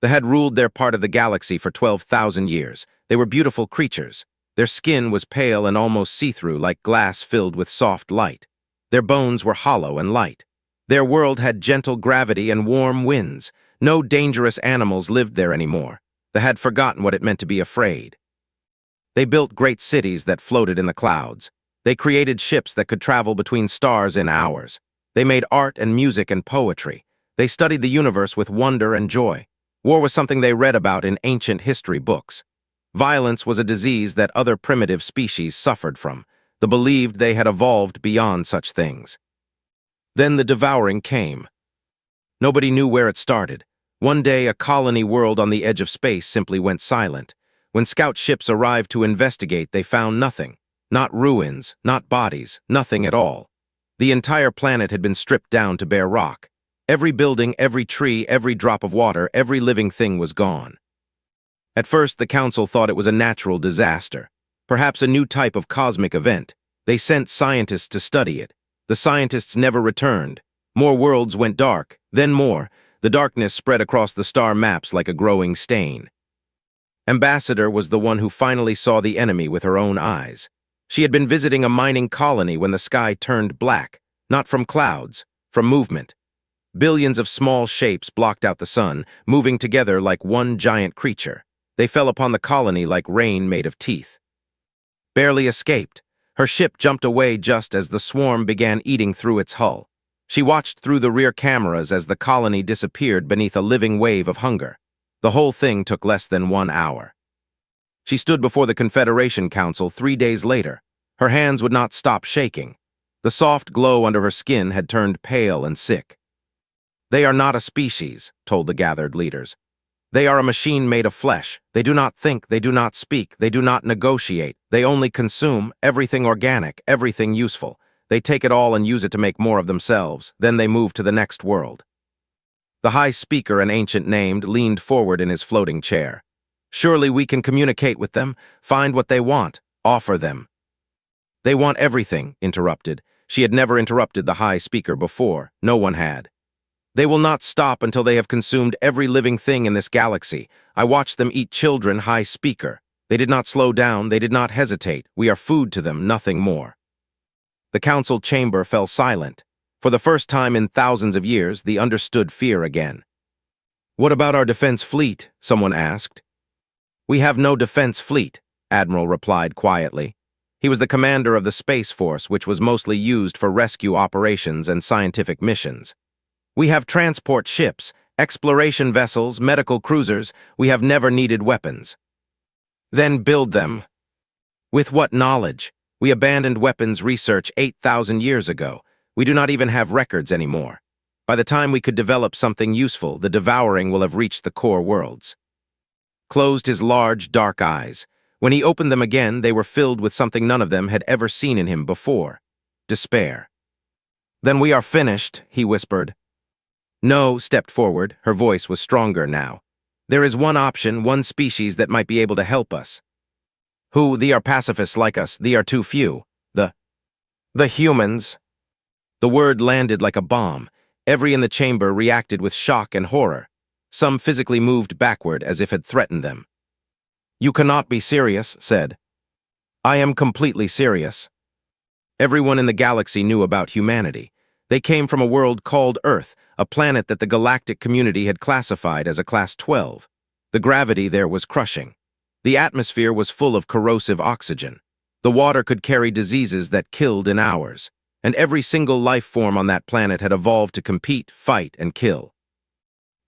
They had ruled their part of the galaxy for 12,000 years. They were beautiful creatures. Their skin was pale and almost see-through, like glass filled with soft light. Their bones were hollow and light. Their world had gentle gravity and warm winds. No dangerous animals lived there anymore. They had forgotten what it meant to be afraid. They built great cities that floated in the clouds. They created ships that could travel between stars in hours. They made art and music and poetry. They studied the universe with wonder and joy. War was something they read about in ancient history books. Violence was a disease that other primitive species suffered from. They believed they had evolved beyond such things. Then the devouring came. Nobody knew where it started. One day, a colony world on the edge of space simply went silent. When scout ships arrived to investigate, they found nothing. Not ruins, not bodies, nothing at all. The entire planet had been stripped down to bare rock. Every building, every tree, every drop of water, every living thing was gone. At first, the Council thought it was a natural disaster, perhaps a new type of cosmic event. They sent scientists to study it. The scientists never returned. More worlds went dark, then more. The darkness spread across the star maps like a growing stain. Ambassador was the one who finally saw the enemy with her own eyes. She had been visiting a mining colony when the sky turned black, not from clouds, from movement. Billions of small shapes blocked out the sun, moving together like one giant creature. They fell upon the colony like rain made of teeth. Barely escaped. Her ship jumped away just as the swarm began eating through its hull. She watched through the rear cameras as the colony disappeared beneath a living wave of hunger. The whole thing took less than 1 hour. She stood before the Confederation Council 3 days later. Her hands would not stop shaking. The soft glow under her skin had turned pale and sick. They are not a species, told the gathered leaders. They are a machine made of flesh. They do not think, they do not speak, they do not negotiate. They only consume everything organic, everything useful. They take it all and use it to make more of themselves. Then they move to the next world. The High Speaker, an ancient named, leaned forward in his floating chair. Surely we can communicate with them, find what they want, offer them. They want everything, interrupted. She had never interrupted the High Speaker before. No one had. They will not stop until they have consumed every living thing in this galaxy. I watched them eat children, High Speaker. They did not slow down, they did not hesitate. We are food to them, nothing more. The council chamber fell silent. For the first time in thousands of years, they understood fear again. What about our defense fleet? Someone asked. We have no defense fleet, Admiral replied quietly. He was the commander of the Space Force, which was mostly used for rescue operations and scientific missions. We have transport ships, exploration vessels, medical cruisers. We have never needed weapons. Then build them. With what knowledge? We abandoned weapons research 8,000 years ago. We do not even have records anymore. By the time we could develop something useful, the devouring will have reached the core worlds. Closed his large, dark eyes. When he opened them again, they were filled with something none of them had ever seen in him before. Despair. Then we are finished, he whispered. No, stepped forward. Her voice was stronger now. There is one option, one species that might be able to help us. Who? They are pacifists like us. They are too few. The humans. The word landed like a bomb. Every in the chamber reacted with shock and horror. Some physically moved backward as if it threatened them. You cannot be serious, said. I am completely serious. Everyone in the galaxy knew about humanity. They came from a world called Earth, a planet that the galactic community had classified as a Class 12. The gravity there was crushing. The atmosphere was full of corrosive oxygen. The water could carry diseases that killed in hours. And every single life form on that planet had evolved to compete, fight, and kill.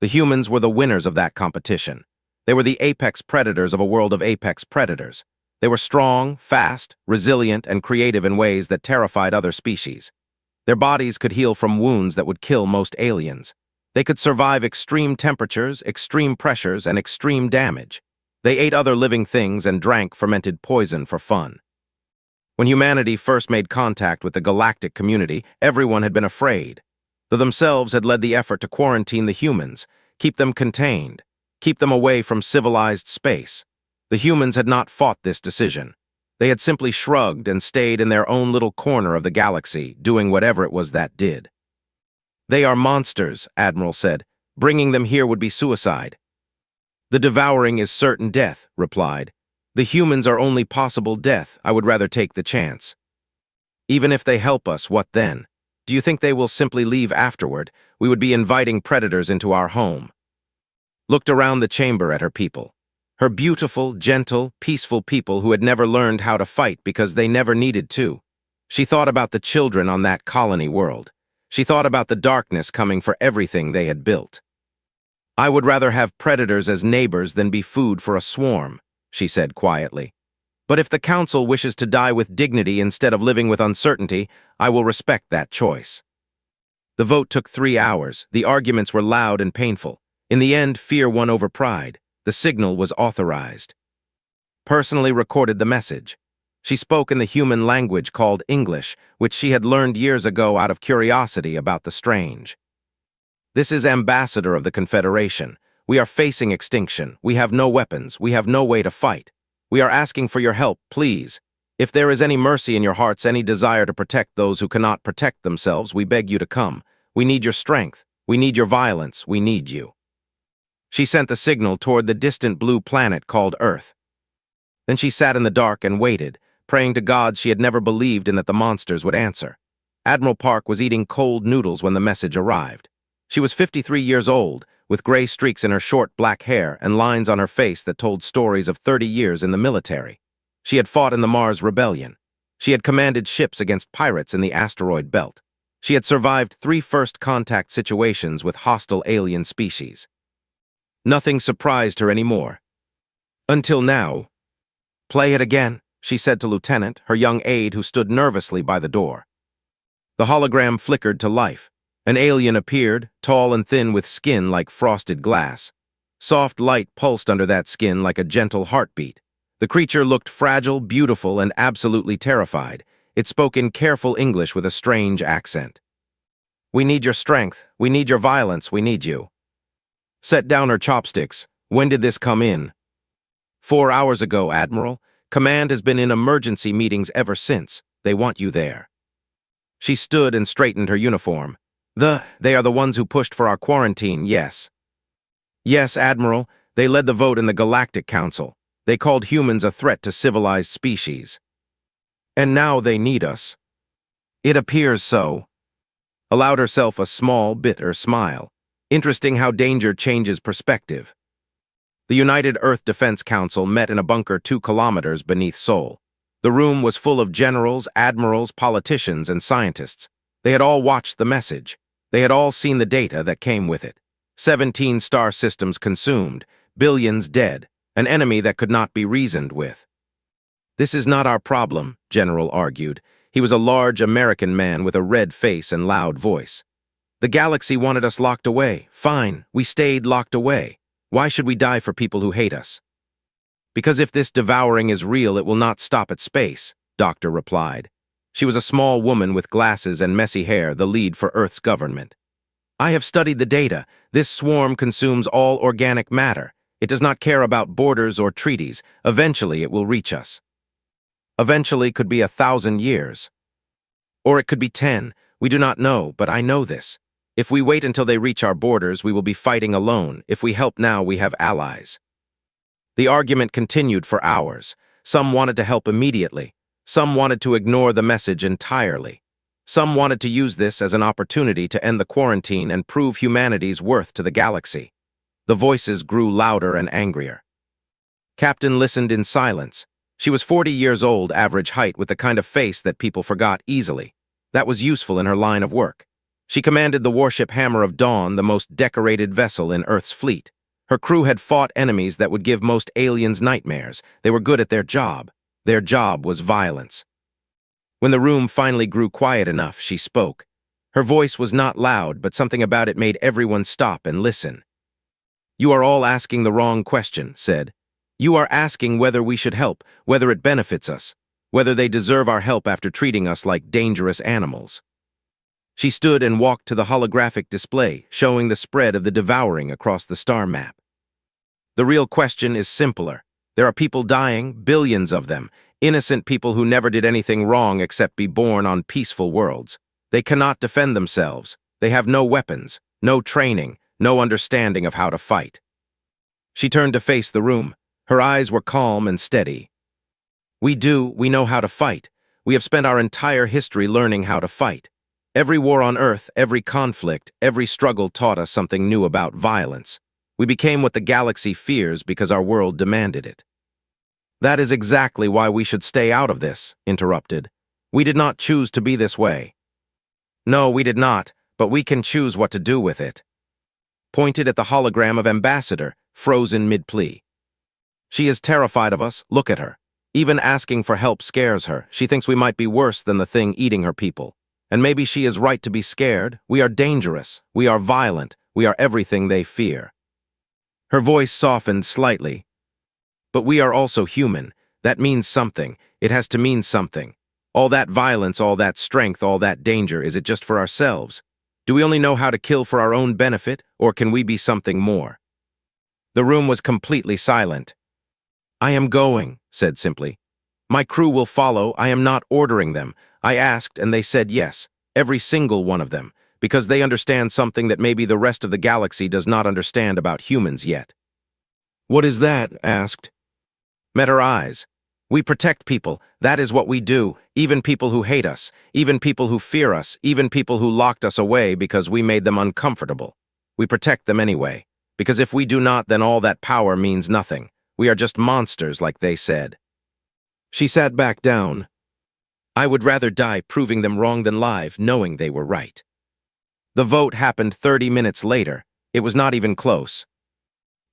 The humans were the winners of that competition. They were the apex predators of a world of apex predators. They were strong, fast, resilient, and creative in ways that terrified other species. Their bodies could heal from wounds that would kill most aliens. They could survive extreme temperatures, extreme pressures, and extreme damage. They ate other living things and drank fermented poison for fun. When humanity first made contact with the galactic community, everyone had been afraid. They themselves had led the effort to quarantine the humans, keep them contained, keep them away from civilized space. The humans had not fought this decision. They had simply shrugged and stayed in their own little corner of the galaxy, doing whatever it was that did. They are monsters, Admiral said. Bringing them here would be suicide. The devouring is certain death, replied. The humans are only possible death. I would rather take the chance. Even if they help us, what then? Do you think they will simply leave afterward? We would be inviting predators into our home. Looked around the chamber at her people. Her beautiful, gentle, peaceful people who had never learned how to fight because they never needed to. She thought about the children on that colony world. She thought about the darkness coming for everything they had built. I would rather have predators as neighbors than be food for a swarm, she said quietly. But if the council wishes to die with dignity instead of living with uncertainty, I will respect that choice. The vote took 3 hours. The arguments were loud and painful. In the end, fear won over pride. The signal was authorized. Personally recorded the message. She spoke in the human language called English, which she had learned years ago out of curiosity about the strange. This is Ambassador of the Confederation. We are facing extinction. We have no weapons. We have no way to fight. We are asking for your help, please. If there is any mercy in your hearts, any desire to protect those who cannot protect themselves, we beg you to come. We need your strength. We need your violence. We need you. She sent the signal toward the distant blue planet called Earth. Then she sat in the dark and waited, praying to gods she had never believed in that the monsters would answer. Admiral Park was eating cold noodles when the message arrived. She was 53 years old, with gray streaks in her short black hair and lines on her face that told stories of 30 years in the military. She had fought in the Mars Rebellion. She had commanded ships against pirates in the asteroid belt. She had survived 3 first-contact situations with hostile alien species. Nothing surprised her anymore. Until now. Play it again, she said to Lieutenant, her young aide who stood nervously by the door. The hologram flickered to life. An alien appeared, tall and thin with skin like frosted glass. Soft light pulsed under that skin like a gentle heartbeat. The creature looked fragile, beautiful, and absolutely terrified. It spoke in careful English with a strange accent. We need your strength. We need your violence. We need you. Set down her chopsticks. When did this come in? 4 hours ago, Admiral. Command has been in emergency meetings ever since. They want you there. She stood and straightened her uniform. They are the ones who pushed for our quarantine, yes. Yes, Admiral. They led the vote in the Galactic Council. They called humans a threat to civilized species. And now they need us. It appears so. Allowed herself a small, bitter smile. Interesting how danger changes perspective. The United Earth Defense Council met in a bunker 2 kilometers beneath Seoul. The room was full of generals, admirals, politicians, and scientists. They had all watched the message. They had all seen the data that came with it. 17 star systems consumed, billions dead, an enemy that could not be reasoned with. This is not our problem, General argued. He was a large American man with a red face and loud voice. The galaxy wanted us locked away. Fine, we stayed locked away. Why should we die for people who hate us? Because if this devouring is real, it will not stop at space, Doctor replied. She was a small woman with glasses and messy hair, the lead for Earth's government. I have studied the data. This swarm consumes all organic matter. It does not care about borders or treaties. Eventually, it will reach us. Eventually could be 1,000 years. Or it could be 10. We do not know, but I know this. If we wait until they reach our borders, we will be fighting alone. If we help now, we have allies. The argument continued for hours. Some wanted to help immediately. Some wanted to ignore the message entirely. Some wanted to use this as an opportunity to end the quarantine and prove humanity's worth to the galaxy. The voices grew louder and angrier. Captain listened in silence. She was 40 years old, average height, with the kind of face that people forgot easily. That was useful in her line of work. She commanded the warship Hammer of Dawn, the most decorated vessel in Earth's fleet. Her crew had fought enemies that would give most aliens nightmares. They were good at their job. Their job was violence. When the room finally grew quiet enough, she spoke. Her voice was not loud, but something about it made everyone stop and listen. You are all asking the wrong question, said. You are asking whether we should help, whether it benefits us, whether they deserve our help after treating us like dangerous animals. She stood and walked to the holographic display, showing the spread of the devouring across the star map. The real question is simpler. There are people dying, billions of them, innocent people who never did anything wrong except be born on peaceful worlds. They cannot defend themselves. They have no weapons, no training, no understanding of how to fight. She turned to face the room. Her eyes were calm and steady. We know how to fight. We have spent our entire history learning how to fight. Every war on Earth, every conflict, every struggle taught us something new about violence. We became what the galaxy fears because our world demanded it. That is exactly why we should stay out of this, interrupted. We did not choose to be this way. No, we did not, but we can choose what to do with it. Pointed at the hologram of Ambassador, frozen mid-plea. She is terrified of us, look at her. Even asking for help scares her. She thinks we might be worse than the thing eating her people. And maybe she is right to be scared. We are dangerous. We are violent. We are everything they fear. Her voice softened slightly. But we are also human. That means something. It has to mean something. All that violence, all that strength, all that danger, is it just for ourselves? Do we only know how to kill for our own benefit, or can we be something more? The room was completely silent. I am going, said simply. My crew will follow. I am not ordering them. I asked, and they said yes, every single one of them, because they understand something that maybe the rest of the galaxy does not understand about humans yet. What is that? Asked. Met her eyes. We protect people. That is what we do. Even people who hate us, even people who fear us, even people who locked us away because we made them uncomfortable. We protect them anyway, because if we do not, then all that power means nothing. We are just monsters, like they said. She sat back down. I would rather die proving them wrong than live, knowing they were right. The vote happened 30 minutes later. It was not even close.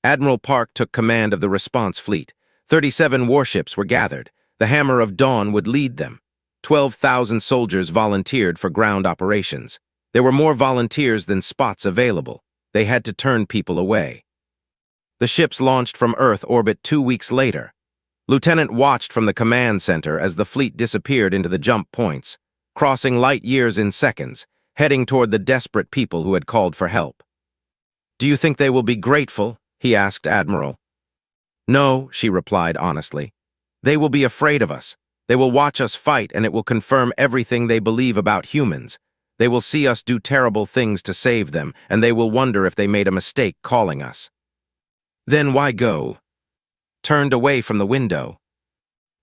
Admiral Park took command of the response fleet. 37 warships were gathered. The Hammer of Dawn would lead them. 12,000 soldiers volunteered for ground operations. There were more volunteers than spots available. They had to turn people away. The ships launched from Earth orbit 2 weeks later. Lieutenant watched from the command center as the fleet disappeared into the jump points, crossing light years in seconds, heading toward the desperate people who had called for help. Do you think they will be grateful? He asked Admiral. No, she replied honestly. They will be afraid of us. They will watch us fight, and it will confirm everything they believe about humans. They will see us do terrible things to save them, and they will wonder if they made a mistake calling us. Then why go? Turned away from the window.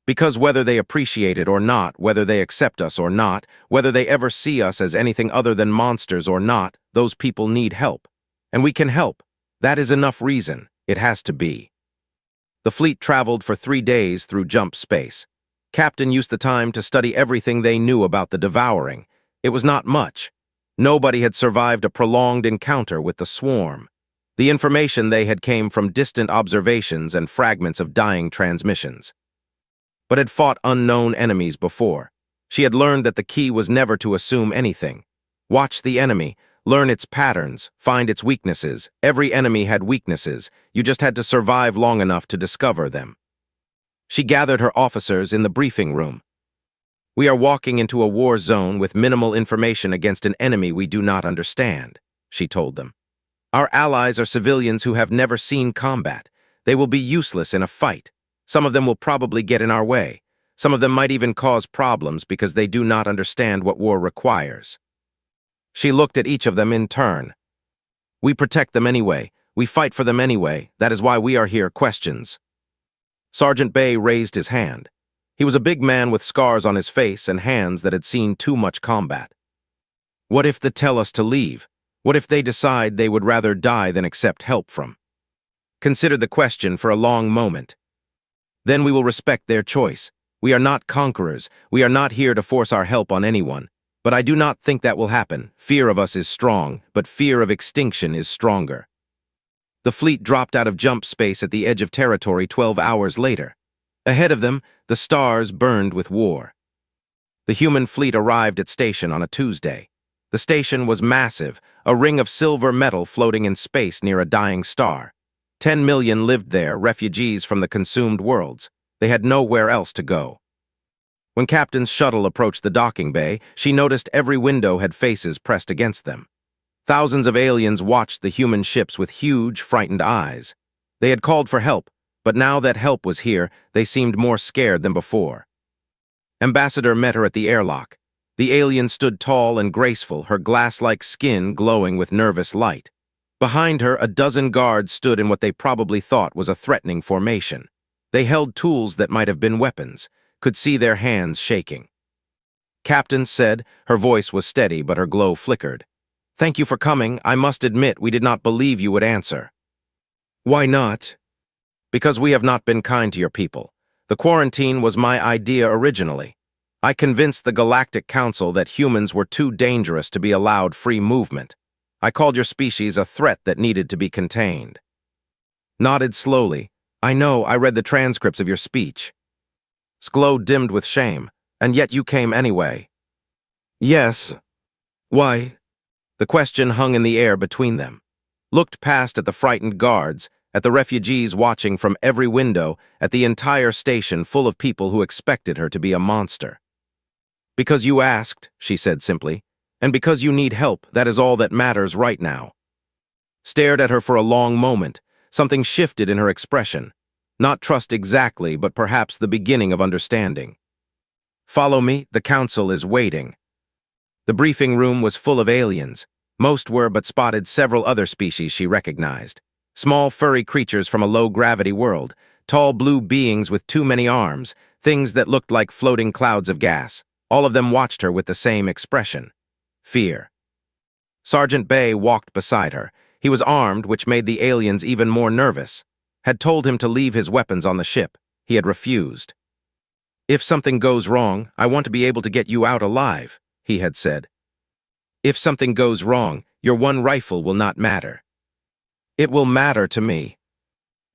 Because whether they appreciate it or not, whether they accept us or not, whether they ever see us as anything other than monsters or not, those people need help. And we can help. That is enough reason. It has to be. The fleet traveled for 3 days through jump space. Captain used the time to study everything they knew about the devouring. It was not much. Nobody had survived a prolonged encounter with the swarm. The information they had came from distant observations and fragments of dying transmissions. But had fought unknown enemies before. She had learned that the key was never to assume anything. Watch the enemy, learn its patterns, find its weaknesses. Every enemy had weaknesses. You just had to survive long enough to discover them. She gathered her officers in the briefing room. We are walking into a war zone with minimal information against an enemy we do not understand, she told them. Our allies are civilians who have never seen combat. They will be useless in a fight. Some of them will probably get in our way. Some of them might even cause problems because they do not understand what war requires. She looked at each of them in turn. We protect them anyway. We fight for them anyway. That is why we are here. Questions? Sergeant Bay raised his hand. He was a big man with scars on his face and hands that had seen too much combat. What if they tell us to leave? What if they decide they would rather die than accept help from? Considered the question for a long moment. Then we will respect their choice. We are not conquerors. We are not here to force our help on anyone. But I do not think that will happen. Fear of us is strong, but fear of extinction is stronger. The fleet dropped out of jump space at the edge of territory 12 hours later. Ahead of them, the stars burned with war. The human fleet arrived at station on a Tuesday. The station was massive, a ring of silver metal floating in space near a dying star. 10 million lived there, refugees from the consumed worlds. They had nowhere else to go. When Captain's shuttle approached the docking bay, she noticed every window had faces pressed against them. Thousands of aliens watched the human ships with huge, frightened eyes. They had called for help, but now that help was here, they seemed more scared than before. Ambassador met her at the airlock. The alien stood tall and graceful, her glass-like skin glowing with nervous light. Behind her, a dozen guards stood in what they probably thought was a threatening formation. They held tools that might have been weapons, could see their hands shaking. "Captain said," her voice was steady but her glow flickered. "Thank you for coming. I must admit we did not believe you would answer." "Why not?" "Because we have not been kind to your people. The quarantine was my idea originally. I convinced the Galactic Council that humans were too dangerous to be allowed free movement. I called your species a threat that needed to be contained." Nodded slowly. "I know, I read the transcripts of your speech." Glow dimmed with shame. "And yet you came anyway." "Yes. Why?" The question hung in the air between them. Looked past at the frightened guards, at the refugees watching from every window, at the entire station full of people who expected her to be a monster. "Because you asked," she said simply, "and because you need help, that is all that matters right now." Stared at her for a long moment. Something shifted in her expression. Not trust exactly, but perhaps the beginning of understanding. "Follow me, the council is waiting." The briefing room was full of aliens. Most were, but spotted several other species she recognized. Small furry creatures from a low-gravity world, tall blue beings with too many arms, things that looked like floating clouds of gas. All of them watched her with the same expression. Fear. Sergeant Bay walked beside her. He was armed, which made the aliens even more nervous. Had told him to leave his weapons on the ship. He had refused. "If something goes wrong, I want to be able to get you out alive," he had said. "If something goes wrong, your one rifle will not matter." "It will matter to me."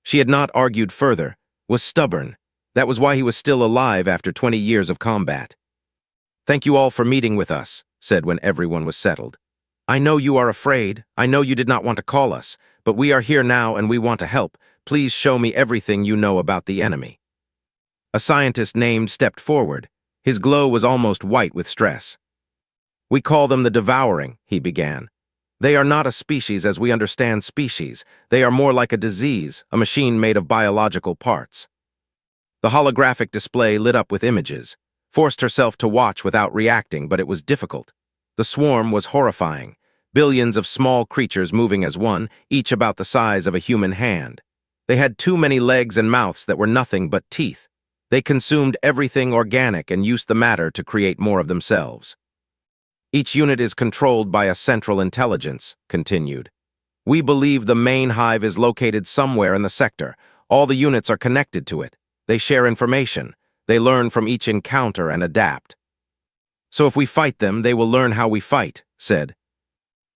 She had not argued further, was stubborn. That was why he was still alive after 20 years of combat. "Thank you all for meeting with us," said when everyone was settled. "I know you are afraid. I know you did not want to call us, but we are here now and we want to help. Please show me everything you know about the enemy." A scientist named stepped forward. His glow was almost white with stress. "We call them the Devouring," he began. "They are not a species as we understand species. They are more like a disease, a machine made of biological parts." The holographic display lit up with images. Forced herself to watch without reacting, but it was difficult. The swarm was horrifying. Billions of small creatures moving as one, each about the size of a human hand. They had too many legs and mouths that were nothing but teeth. They consumed everything organic and used the matter to create more of themselves. "Each unit is controlled by a central intelligence," continued. "We believe the main hive is located somewhere in the sector. All the units are connected to it. They share information. They learn from each encounter and adapt. So if we fight them, they will learn how we fight," said.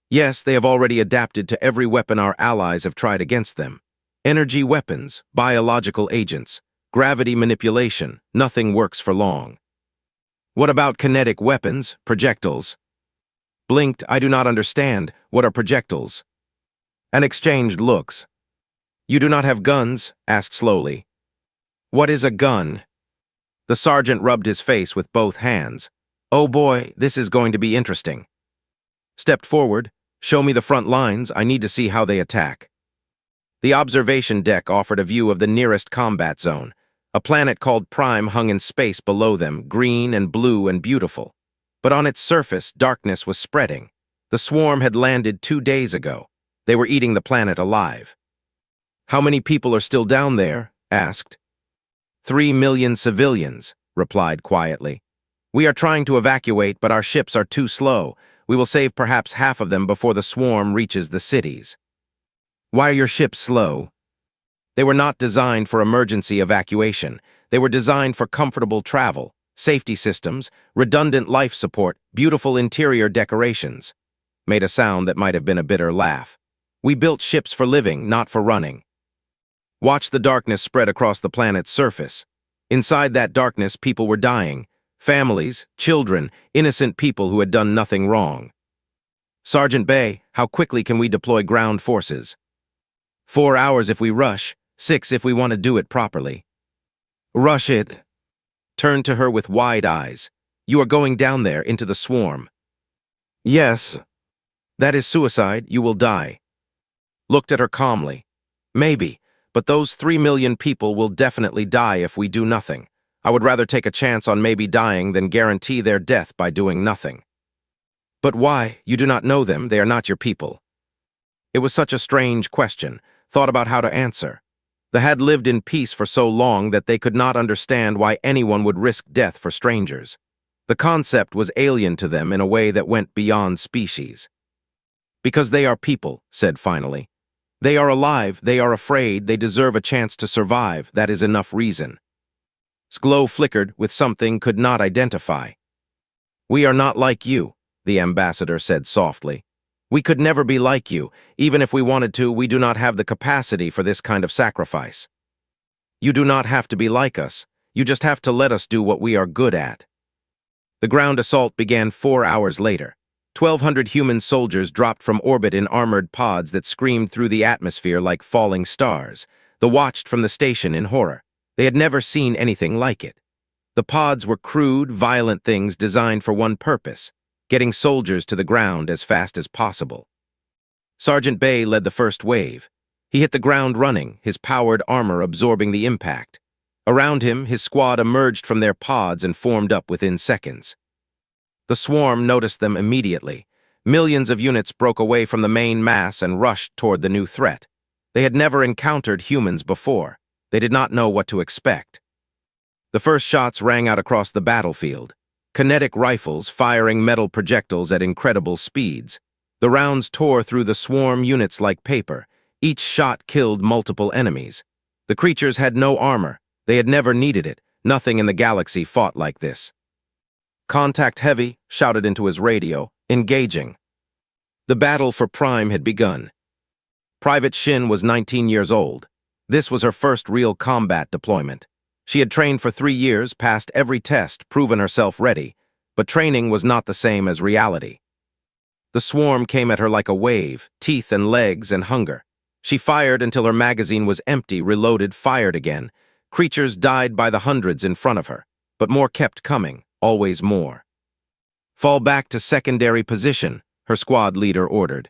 "Yes, they have already adapted to every weapon our allies have tried against them. Energy weapons, biological agents, gravity manipulation, nothing works for long." "What about kinetic weapons, projectiles?" Blinked. "I do not understand. What are projectiles?" And exchanged looks. "You do not have guns?" asked slowly. "What is a gun?" The sergeant rubbed his face with both hands. "Oh boy, this is going to be interesting." Stepped forward. "Show me the front lines. I need to see how they attack." The observation deck offered a view of the nearest combat zone. A planet called Prime hung in space below them, green and blue and beautiful. But on its surface, darkness was spreading. The swarm had landed 2 days ago. They were eating the planet alive. "How many people are still down there?" asked. 3 million civilians," replied quietly. "We are trying to evacuate, but our ships are too slow. We will save perhaps half of them before the swarm reaches the cities." "Why are your ships slow?" "They were not designed for emergency evacuation. They were designed for comfortable travel, safety systems, redundant life support, beautiful interior decorations." Made a sound that might have been a bitter laugh. "We built ships for living, not for running." Watch the darkness spread across the planet's surface. Inside that darkness, people were dying. Families, children, innocent people who had done nothing wrong. "Sergeant Bay, how quickly can we deploy ground forces?" 4 hours if we rush, 6 if we want to do it properly." "Rush it." Turned to her with wide eyes. "You are going down there into the swarm." "Yes." "That is suicide. You will die." Looked at her calmly. "Maybe. But those 3 million people will definitely die if we do nothing. I would rather take a chance on maybe dying than guarantee their death by doing nothing." "But why? You do not know them. They are not your people." It was such a strange question, thought about how to answer. They had lived in peace for so long that they could not understand why anyone would risk death for strangers. The concept was alien to them in a way that went beyond species. Because they are people, said finally. They are alive, they are afraid, they deserve a chance to survive, that is enough reason. His glow flickered with something could not identify. We are not like you, the ambassador said softly. We could never be like you. Even if we wanted to, we do not have the capacity for this kind of sacrifice. You do not have to be like us. You just have to let us do what we are good at. The ground assault began 4 hours later. 1,200 human soldiers dropped from orbit in armored pods that screamed through the atmosphere like falling stars. They watched from the station in horror. They had never seen anything like it. The pods were crude, violent things designed for one purpose: getting soldiers to the ground as fast as possible. Sergeant Bay led the first wave. He hit the ground running, his powered armor absorbing the impact. Around him, his squad emerged from their pods and formed up within seconds. The swarm noticed them immediately. Millions of units broke away from the main mass and rushed toward the new threat. They had never encountered humans before. They did not know what to expect. The first shots rang out across the battlefield. Kinetic rifles firing metal projectiles at incredible speeds. The rounds tore through the swarm units like paper. Each shot killed multiple enemies. The creatures had no armor. They had never needed it. Nothing in the galaxy fought like this. Contact heavy, shouted into his radio, engaging. The battle for Prime had begun. Private Shin was 19 years old. This was her first real combat deployment. She had trained for 3 years, passed every test, proven herself ready, but training was not the same as reality. The swarm came at her like a wave, teeth and legs and hunger. She fired until her magazine was empty, reloaded, fired again. Creatures died by the hundreds in front of her, but more kept coming, always more. Fall back to secondary position, her squad leader ordered.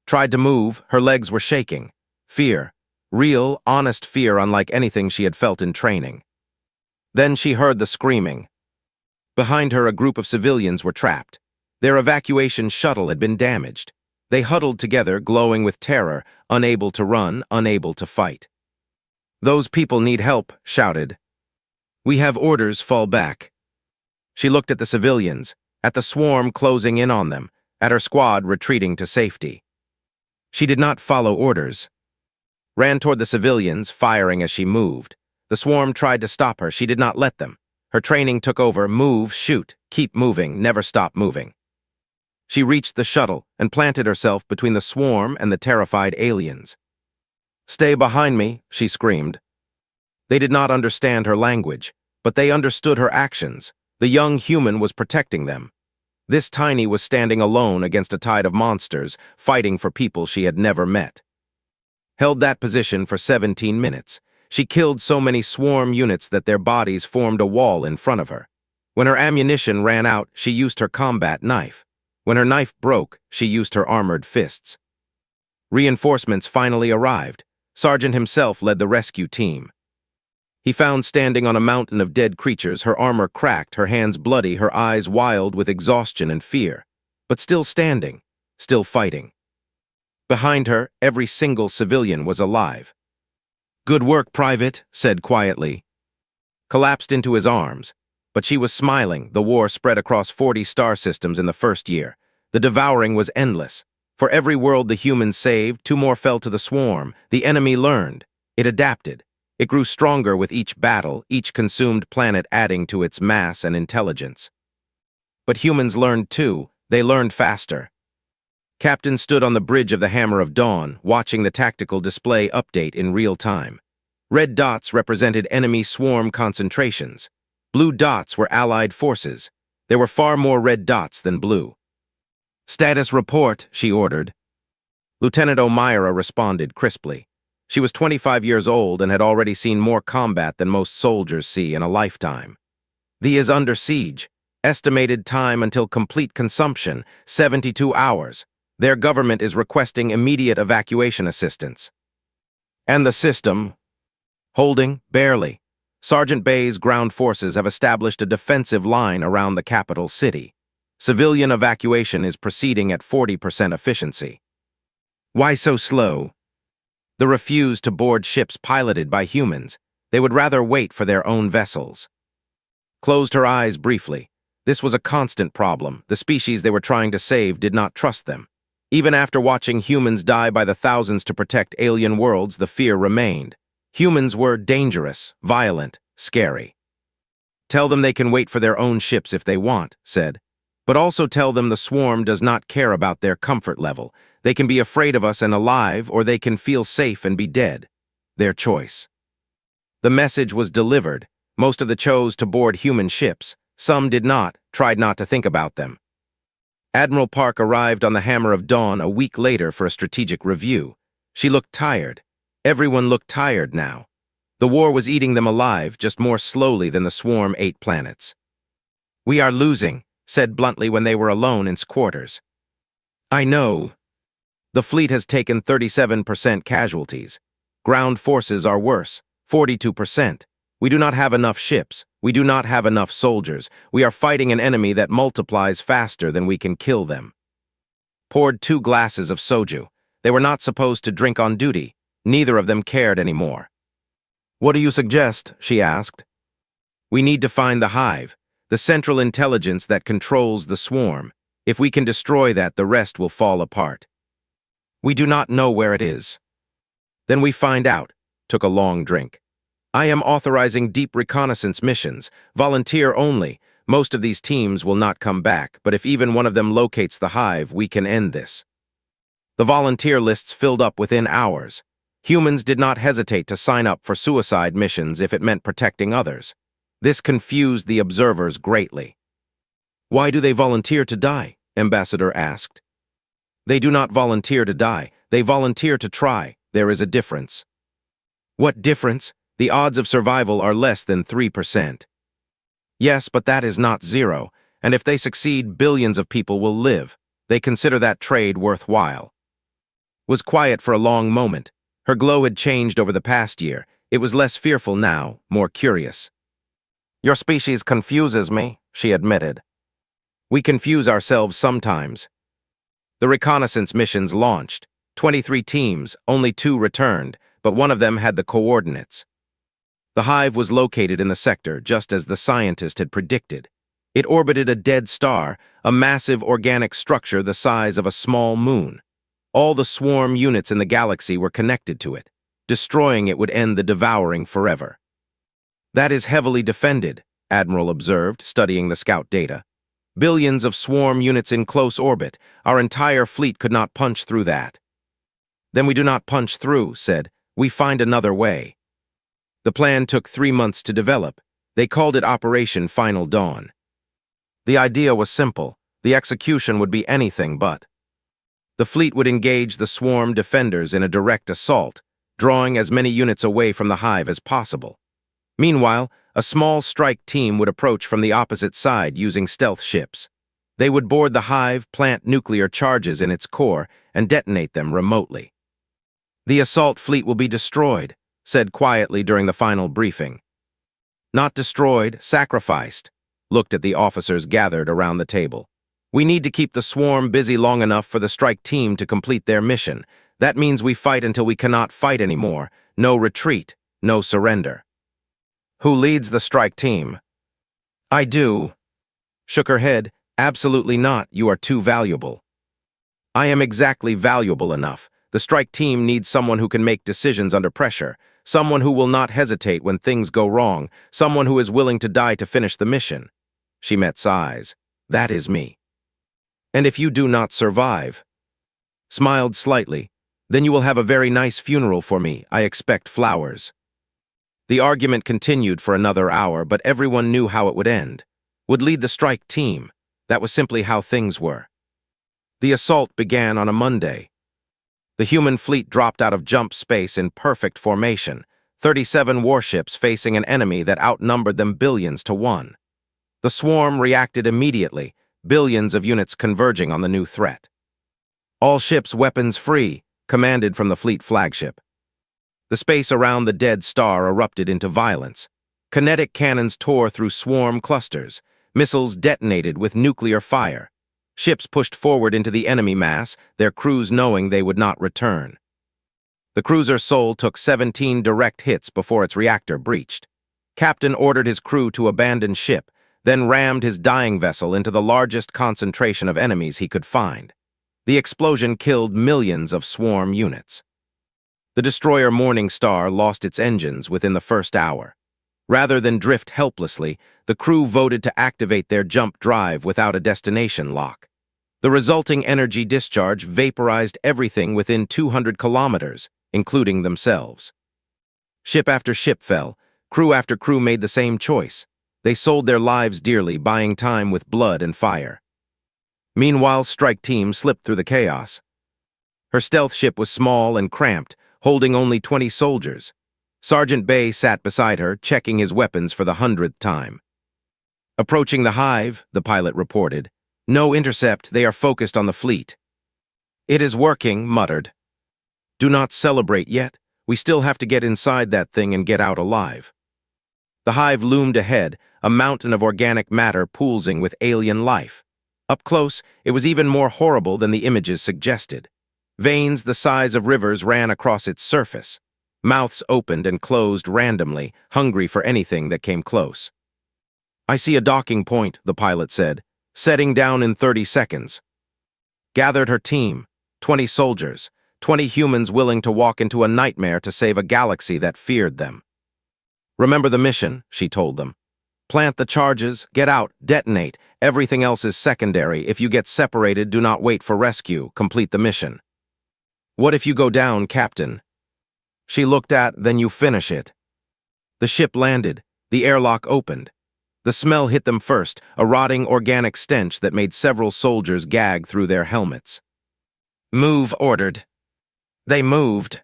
Tried to move, her legs were shaking. Fear. Real, honest fear unlike anything she had felt in training. Then she heard the screaming. Behind her, a group of civilians were trapped. Their evacuation shuttle had been damaged. They huddled together, glowing with terror, unable to run, unable to fight. Those people need help, shouted. We have orders, fall back. She looked at the civilians, at the swarm closing in on them, at her squad retreating to safety. She did not follow orders. Ran toward the civilians, firing as she moved. The swarm tried to stop her. She did not let them. Her training took over. Move, shoot, keep moving, never stop moving. She reached the shuttle and planted herself between the swarm and the terrified aliens. Stay behind me, she screamed. They did not understand her language, but they understood her actions. The young human was protecting them. This tiny was standing alone against a tide of monsters, fighting for people she had never met. Held that position for 17 minutes. She killed so many swarm units that their bodies formed a wall in front of her. When her ammunition ran out, she used her combat knife. When her knife broke, she used her armored fists. Reinforcements finally arrived. Sergeant himself led the rescue team. He found standing on a mountain of dead creatures, her armor cracked, her hands bloody, her eyes wild with exhaustion and fear, but still standing, still fighting. Behind her, every single civilian was alive. Good work, Private, said quietly. Collapsed into his arms, but she was smiling. The war spread across 40 star systems in the first year. The devouring was endless. For every world the humans saved, 2 more fell to the swarm. The enemy learned. It adapted. It grew stronger with each battle, each consumed planet adding to its mass and intelligence. But humans learned too. They learned faster. Captain stood on the bridge of the Hammer of Dawn, watching the tactical display update in real time. Red dots represented enemy swarm concentrations. Blue dots were Allied forces. There were far more red dots than blue. Status report, she ordered. Lieutenant O'Meara responded crisply. She was 25 years old and had already seen more combat than most soldiers see in a lifetime. The is under siege. Estimated time until complete consumption, 72 hours. Their government is requesting immediate evacuation assistance. And the system? Holding, barely. Sergeant Bay's ground forces have established a defensive line around the capital city. Civilian evacuation is proceeding at 40% efficiency. Why so slow? The refuse to board ships piloted by humans. They would rather wait for their own vessels. Closed her eyes briefly. This was a constant problem. The species they were trying to save did not trust them. Even after watching humans die by the thousands to protect alien worlds, the fear remained. Humans were dangerous, violent, scary. Tell them they can wait for their own ships if they want, said. But also tell them the swarm does not care about their comfort level. They can be afraid of us and alive, or they can feel safe and be dead. Their choice. The message was delivered. Most of them chose to board human ships. Some did not, tried not to think about them. Admiral Park arrived on the Hammer of Dawn a week later for a strategic review. She looked tired. Everyone looked tired now. The war was eating them alive, just more slowly than the swarm ate planets. "We are losing," said bluntly when they were alone in quarters. "I know. The fleet has taken 37% casualties. Ground forces are worse, 42%. We do not have enough ships. We do not have enough soldiers. We are fighting an enemy that multiplies faster than we can kill them." Poured 2 glasses of soju. They were not supposed to drink on duty. Neither of them cared anymore. "What do you suggest?" she asked. "We need to find the hive, the central intelligence that controls the swarm. If we can destroy that, the rest will fall apart. We do not know where it is." "Then we find out." Took a long drink. "I am authorizing deep reconnaissance missions, volunteer only. Most of these teams will not come back, but if even one of them locates the hive, we can end this." The volunteer lists filled up within hours. Humans did not hesitate to sign up for suicide missions if it meant protecting others. This confused the observers greatly. "Why do they volunteer to die?" Ambassador asked. "They do not volunteer to die. They volunteer to try. There is a difference." "What difference?" "The odds of survival are less than 3%. "Yes, but that is not zero, and if they succeed, billions of people will live. They consider that trade worthwhile." Was quiet for a long moment. Her glow had changed over the past year. It was less fearful now, more curious. "Your species confuses me," she admitted. "We confuse ourselves sometimes." The reconnaissance missions launched. 23 teams, only 2 returned, but one of them had the coordinates. The hive was located in the sector, just as the scientist had predicted. It orbited a dead star, a massive organic structure the size of a small moon. All the swarm units in the galaxy were connected to it. Destroying it would end the devouring forever. "That is heavily defended," Admiral observed, studying the scout data. "Billions of swarm units in close orbit. Our entire fleet could not punch through that." "Then we do not punch through," said. "We find another way." The plan took 3 months to develop. They called it Operation Final Dawn. The idea was simple. The execution would be anything but. The fleet would engage the swarm defenders in a direct assault, drawing as many units away from the hive as possible. Meanwhile, a small strike team would approach from the opposite side using stealth ships. They would board the hive, plant nuclear charges in its core, and detonate them remotely. "The assault fleet will be destroyed," said quietly during the final briefing. "Not destroyed, sacrificed," looked at the officers gathered around the table. "We need to keep the swarm busy long enough for the strike team to complete their mission. That means we fight until we cannot fight anymore. No retreat, no surrender." "Who leads the strike team?" "I do." Shook her head. "Absolutely not. You are too valuable." "I am exactly valuable enough. The strike team needs someone who can make decisions under pressure. Someone who will not hesitate when things go wrong. Someone who is willing to die to finish the mission." She met sighs. "That is me." "And if you do not survive?" Smiled slightly. "Then you will have a very nice funeral for me. I expect flowers." The argument continued for another hour, but everyone knew how it would end. Would lead the strike team. That was simply how things were. The assault began on a Monday. The human fleet dropped out of jump space in perfect formation, 37 warships facing an enemy that outnumbered them billions to 1. The swarm reacted immediately, billions of units converging on the new threat. "All ships weapons free," commanded from the fleet flagship. The space around the dead star erupted into violence. Kinetic cannons tore through swarm clusters. Missiles detonated with nuclear fire. Ships pushed forward into the enemy mass, their crews knowing they would not return. The cruiser Sol took 17 direct hits before its reactor breached. Captain ordered his crew to abandon ship, then rammed his dying vessel into the largest concentration of enemies he could find. The explosion killed millions of swarm units. The destroyer Morning Star lost its engines within the first hour. Rather than drift helplessly, the crew voted to activate their jump drive without a destination lock. The resulting energy discharge vaporized everything within 200 kilometers, including themselves. Ship after ship fell. Crew after crew made the same choice. They sold their lives dearly, buying time with blood and fire. Meanwhile, Strike Team slipped through the chaos. Her stealth ship was small and cramped, holding only 20 soldiers. Sergeant Bay sat beside her, checking his weapons for the 100th time. Approaching the hive, the pilot reported. No intercept, they are focused on the fleet. It is working, muttered. Do not celebrate yet. We still have to get inside that thing and get out alive. The hive loomed ahead, a mountain of organic matter pulsing with alien life. Up close, it was even more horrible than the images suggested. Veins the size of rivers ran across its surface. Mouths opened and closed randomly, hungry for anything that came close. I see a docking point, the pilot said, setting down in 30 seconds. Gathered her team, 20 soldiers, 20 humans willing to walk into a nightmare to save a galaxy that feared them. Remember the mission, she told them. Plant the charges, get out, detonate. Everything else is secondary. If you get separated, do not wait for rescue. Complete the mission. What if you go down, Captain? She looked at, then you finish it. The ship landed. The airlock opened. The smell hit them first, a rotting organic stench that made several soldiers gag through their helmets. Move, ordered. They moved.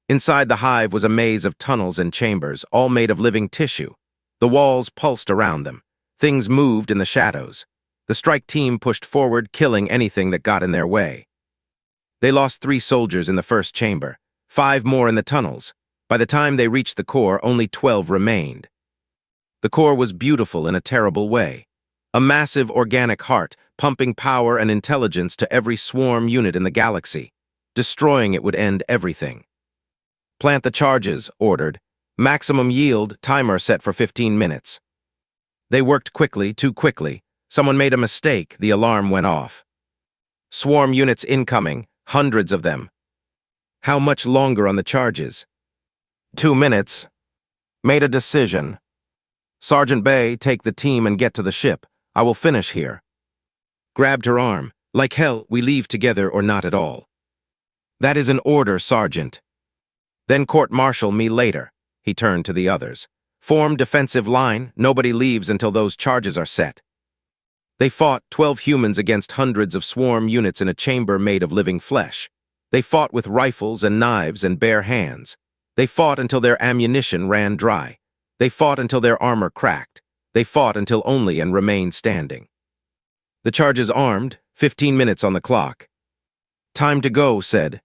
Inside the hive was a maze of tunnels and chambers, all made of living tissue. The walls pulsed around them. Things moved in the shadows. The strike team pushed forward, killing anything that got in their way. They lost 3 soldiers in the first chamber, 5 more in the tunnels. By the time they reached the core, only 12 remained. The core was beautiful in a terrible way. A massive organic heart, pumping power and intelligence to every swarm unit in the galaxy. Destroying it would end everything. Plant the charges, ordered. Maximum yield, timer set for 15 minutes. They worked quickly, too quickly. Someone made a mistake, the alarm went off. Swarm units incoming, hundreds of them. How much longer on the charges? 2 minutes. Made a decision. Sergeant Bay, take the team and get to the ship. I will finish here. Grabbed her arm. Like hell, we leave together or not at all. That is an order, Sergeant. Then court-martial me later. He turned to the others. Form defensive line, nobody leaves until those charges are set. They fought 12 humans against hundreds of swarm units in a chamber made of living flesh. They fought with rifles and knives and bare hands. They fought until their ammunition ran dry. They fought until their armor cracked. They fought until only and remained standing. The charges armed, 15 minutes on the clock. Time to go, said.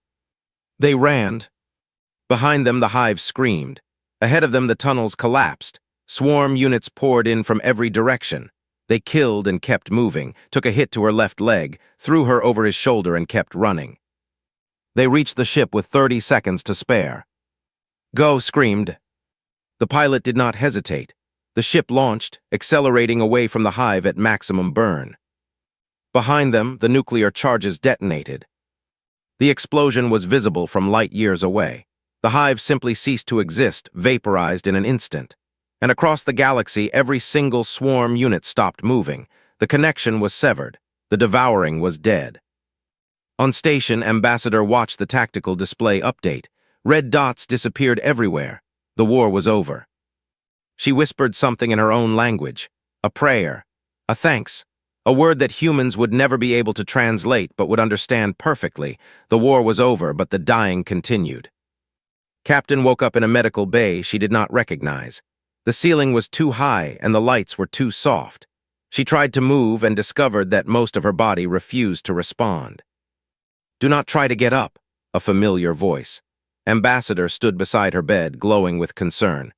They ran. Behind them the hive screamed. Ahead of them the tunnels collapsed. Swarm units poured in from every direction. They killed and kept moving, took a hit to her left leg, threw her over his shoulder and kept running. They reached the ship with 30 seconds to spare. Go, screamed. The pilot did not hesitate. The ship launched, accelerating away from the hive at maximum burn. Behind them, the nuclear charges detonated. The explosion was visible from light years away. The hive simply ceased to exist, vaporized in an instant. And across the galaxy, every single swarm unit stopped moving. The connection was severed. The devouring was dead. On station, Ambassador watched the tactical display update. Red dots disappeared everywhere. The war was over. She whispered something in her own language. A prayer. A thanks. A word that humans would never be able to translate but would understand perfectly. The war was over, but the dying continued. Captain woke up in a medical bay she did not recognize. The ceiling was too high and the lights were too soft. She tried to move and discovered that most of her body refused to respond. Do not try to get up, a familiar voice. Ambassador stood beside her bed, glowing with concern.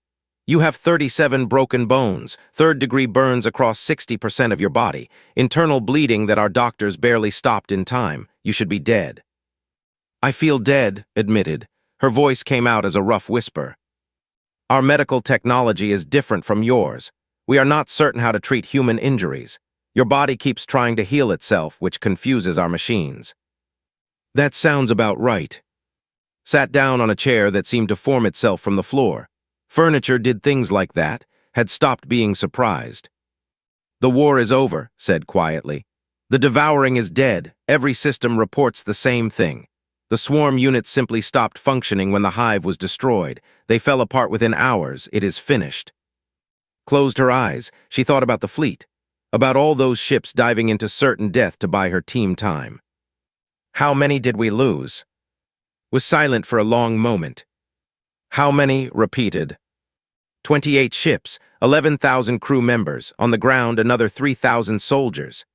You have 37 broken bones, third-degree burns across 60% of your body, internal bleeding that our doctors barely stopped in time. You should be dead." "I feel dead," admitted. Her voice came out as a rough whisper. "Our medical technology is different from yours. We are not certain how to treat human injuries. Your body keeps trying to heal itself, which confuses our machines." "That sounds about right." Sat down on a chair that seemed to form itself from the floor. Furniture did things like that, had stopped being surprised. "The war is over," said quietly. "The devouring is dead. Every system reports the same thing. The swarm units simply stopped functioning when the hive was destroyed. They fell apart within hours. It is finished." Closed her eyes. She thought about the fleet, about all those ships diving into certain death to buy her team time. "How many did we lose?" Was silent for a long moment. "How many?" repeated. 28 ships, 11,000 crew members, on the ground another 3,000 soldiers.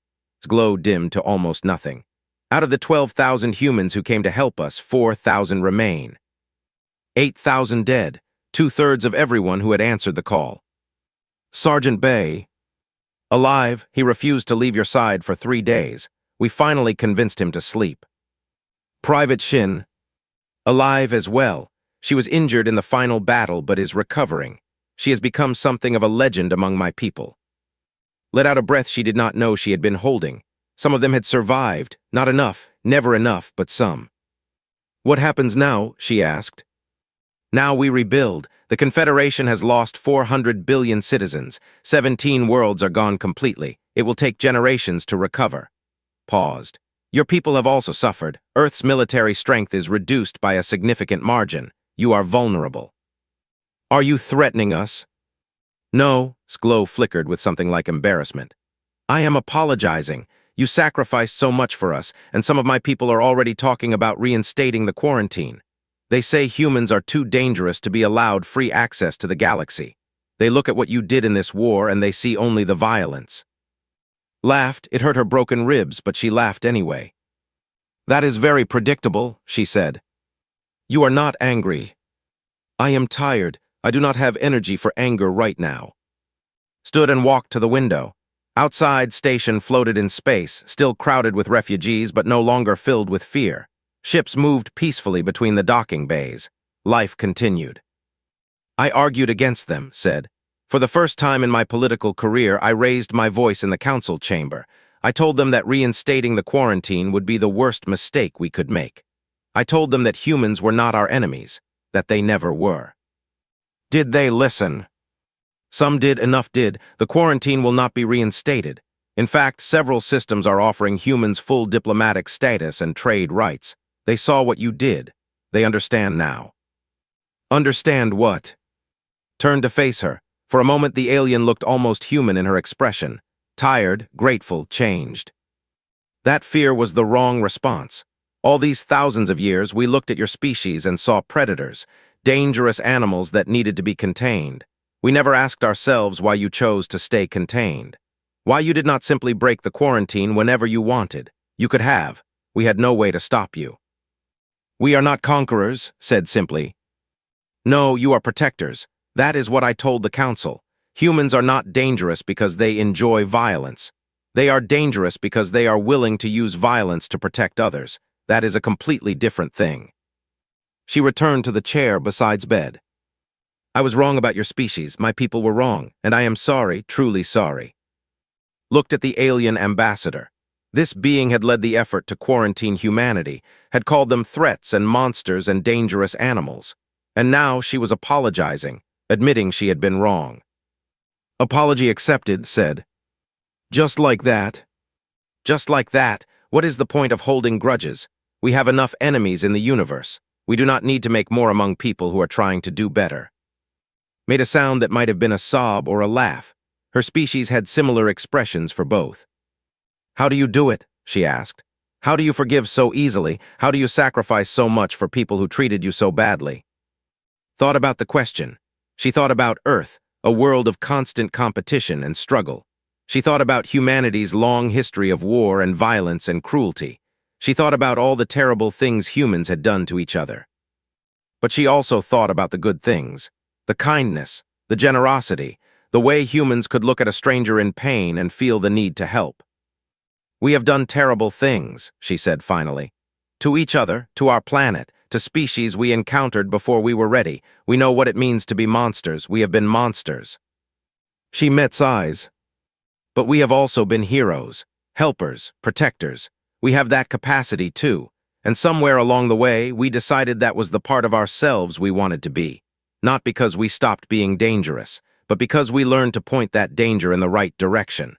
His glow dimmed to almost nothing. Out of the 12,000 humans who came to help us, 4,000 remain. 8,000 dead, 2/3 of everyone who had answered the call. "Sergeant Bay." "Alive, he refused to leave your side for 3 days. We finally convinced him to sleep." "Private Shin." "Alive as well. She was injured in the final battle but is recovering. She has become something of a legend among my people." Let out a breath she did not know she had been holding. Some of them had survived. Not enough, never enough, but some. "What happens now?" she asked. "Now we rebuild. The Confederation has lost 400 billion citizens. 17 worlds are gone completely. It will take generations to recover." Paused. "Your people have also suffered. Earth's military strength is reduced by a significant margin. You are vulnerable." "Are you threatening us?" "No," Glow flickered with something like embarrassment. "I am apologizing. You sacrificed so much for us, and some of my people are already talking about reinstating the quarantine. They say humans are too dangerous to be allowed free access to the galaxy. They look at what you did in this war and they see only the violence." Laughed. It hurt her broken ribs, but she laughed anyway. "That is very predictable," she said. "You are not angry." "I am tired. I do not have energy for anger right now." Stood and walked to the window. Outside, station floated in space, still crowded with refugees but no longer filled with fear. Ships moved peacefully between the docking bays. Life continued. "I argued against them," said. "For the first time in my political career, I raised my voice in the council chamber. I told them that reinstating the quarantine would be the worst mistake we could make. I told them that humans were not our enemies, that they never were." "Did they listen?" "Some did, enough did. The quarantine will not be reinstated. In fact, several systems are offering humans full diplomatic status and trade rights. They saw what you did. They understand now." "Understand what?" Turned to face her. For a moment, the alien looked almost human in her expression. Tired, grateful, changed. "That fear was the wrong response. All these thousands of years, we looked at your species and saw predators, dangerous animals that needed to be contained. We never asked ourselves why you chose to stay contained. Why you did not simply break the quarantine whenever you wanted. You could have. We had no way to stop you." "We are not conquerors," said simply. "No, you are protectors. That is what I told the council. Humans are not dangerous because they enjoy violence. They are dangerous because they are willing to use violence to protect others. That is a completely different thing." She returned to the chair beside bed. "I was wrong about your species. My people were wrong, and I am sorry, truly sorry." Looked at the alien ambassador. This being had led the effort to quarantine humanity, had called them threats and monsters and dangerous animals. And now she was apologizing, admitting she had been wrong. "Apology accepted," said. "Just like that." "Just like that? What is the point of holding grudges? We have enough enemies in the universe. We do not need to make more among people who are trying to do better." Made a sound that might have been a sob or a laugh. Her species had similar expressions for both. "How do you do it?" she asked. "How do you forgive so easily? How do you sacrifice so much for people who treated you so badly?" Thought about the question. She thought about Earth, a world of constant competition and struggle. She thought about humanity's long history of war and violence and cruelty. She thought about all the terrible things humans had done to each other. But she also thought about the good things, the kindness, the generosity, the way humans could look at a stranger in pain and feel the need to help. "We have done terrible things," she said finally. "To each other, to our planet, to species we encountered before we were ready. We know what it means to be monsters. We have been monsters." She met eyes. "But we have also been heroes, helpers, protectors. We have that capacity too. And somewhere along the way, we decided that was the part of ourselves we wanted to be. Not because we stopped being dangerous, but because we learned to point that danger in the right direction.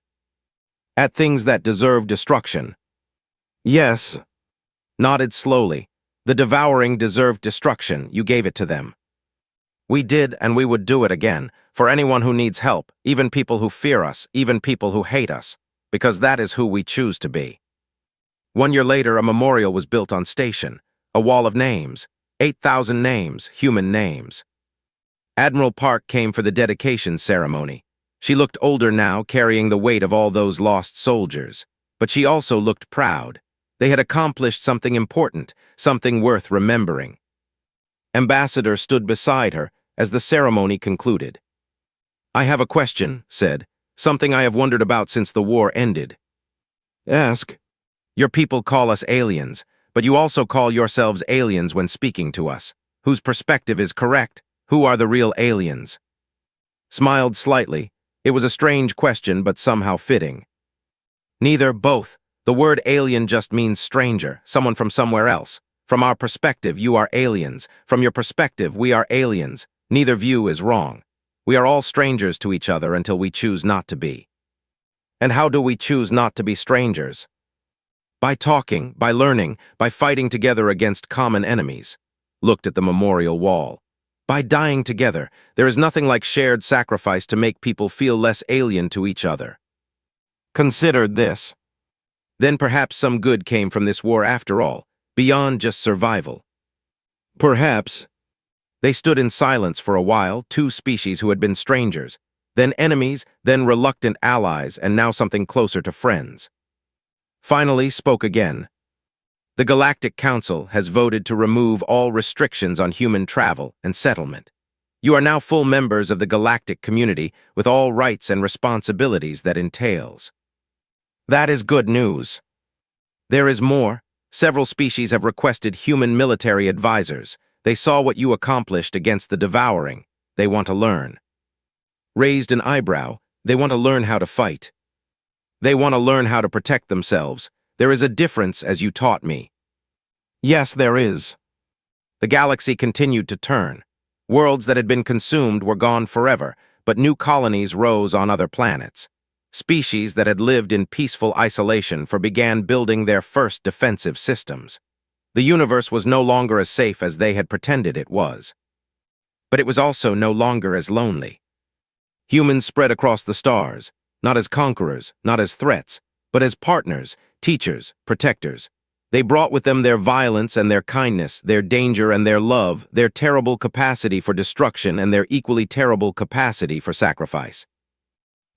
At things that deserve destruction." "Yes." Nodded slowly. "The devouring deserved destruction. You gave it to them." "We did, and we would do it again, for anyone who needs help, even people who fear us, even people who hate us, because that is who we choose to be." 1 year later, a memorial was built on station, a wall of names, 8,000 names, human names. Admiral Park came for the dedication ceremony. She looked older now, carrying the weight of all those lost soldiers. But she also looked proud. They had accomplished something important, something worth remembering. Ambassador stood beside her as the ceremony concluded. "I have a question," said, "something I have wondered about since the war ended." "Ask." "Your people call us aliens, but you also call yourselves aliens when speaking to us. Whose perspective is correct? Who are the real aliens?" Smiled slightly. It was a strange question, but somehow fitting. "Neither, both. The word alien just means stranger, someone from somewhere else. From our perspective, you are aliens. From your perspective, we are aliens. Neither view is wrong. We are all strangers to each other until we choose not to be." "And how do we choose not to be strangers?" "By talking, by learning, by fighting together against common enemies." Looked at the memorial wall. "By dying together. There is nothing like shared sacrifice to make people feel less alien to each other." Considered this. Then perhaps some good came from this war after all, beyond just survival. Perhaps. They stood in silence for a while, two species who had been strangers, then enemies, then reluctant allies, and now something closer to friends. Finally spoke again. "The Galactic Council has voted to remove all restrictions on human travel and settlement. You are now full members of the galactic community with all rights and responsibilities that entails." "That is good news." "There is more. Several species have requested human military advisors. They saw what you accomplished against the devouring. They want to learn." Raised an eyebrow. "They want to learn how to fight. They want to learn how to protect themselves. There is a difference, as you taught me." "Yes, there is." The galaxy continued to turn. Worlds that had been consumed were gone forever, but new colonies rose on other planets. Species that had lived in peaceful isolation began building their first defensive systems. The universe was no longer as safe as they had pretended it was. But it was also no longer as lonely. Humans spread across the stars, not as conquerors, not as threats, but as partners, teachers, protectors. They brought with them their violence and their kindness, their danger and their love, their terrible capacity for destruction and their equally terrible capacity for sacrifice.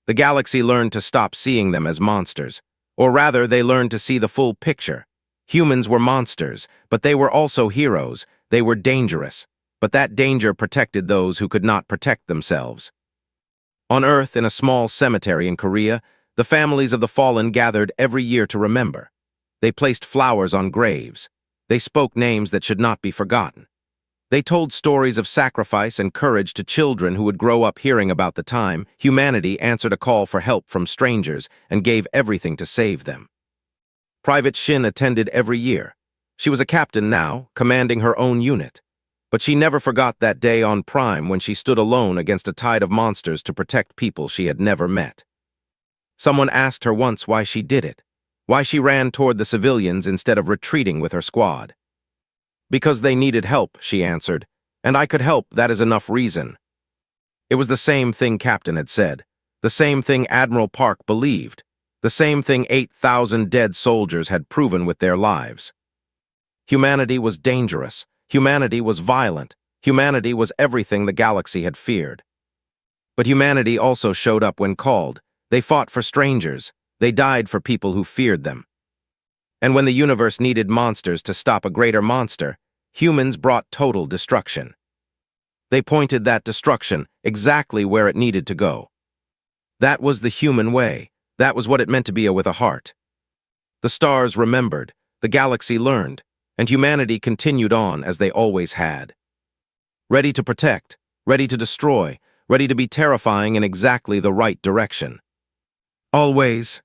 The galaxy learned to stop seeing them as monsters, or rather, they learned to see the full picture. Humans were monsters, but they were also heroes. They were dangerous, but that danger protected those who could not protect themselves. On Earth, in a small cemetery in Korea, the families of the fallen gathered every year to remember. They placed flowers on graves. They spoke names that should not be forgotten. They told stories of sacrifice and courage to children who would grow up hearing about the time humanity answered a call for help from strangers and gave everything to save them. Private Shin attended every year. She was a captain now, commanding her own unit. But she never forgot that day on Prime when she stood alone against a tide of monsters to protect people she had never met. Someone asked her once why she did it, why she ran toward the civilians instead of retreating with her squad. "Because they needed help," she answered, "and I could help, that is enough reason." It was the same thing Captain had said, the same thing Admiral Park believed, the same thing 8,000 dead soldiers had proven with their lives. Humanity was dangerous. Humanity was violent. Humanity was everything the galaxy had feared. But humanity also showed up when called. They fought for strangers. They died for people who feared them. And when the universe needed monsters to stop a greater monster, humans brought total destruction. They pointed that destruction exactly where it needed to go. That was the human way. That was what it meant to be with a heart. The stars remembered, the galaxy learned, and humanity continued on as they always had. Ready to protect, ready to destroy, ready to be terrifying in exactly the right direction. Always,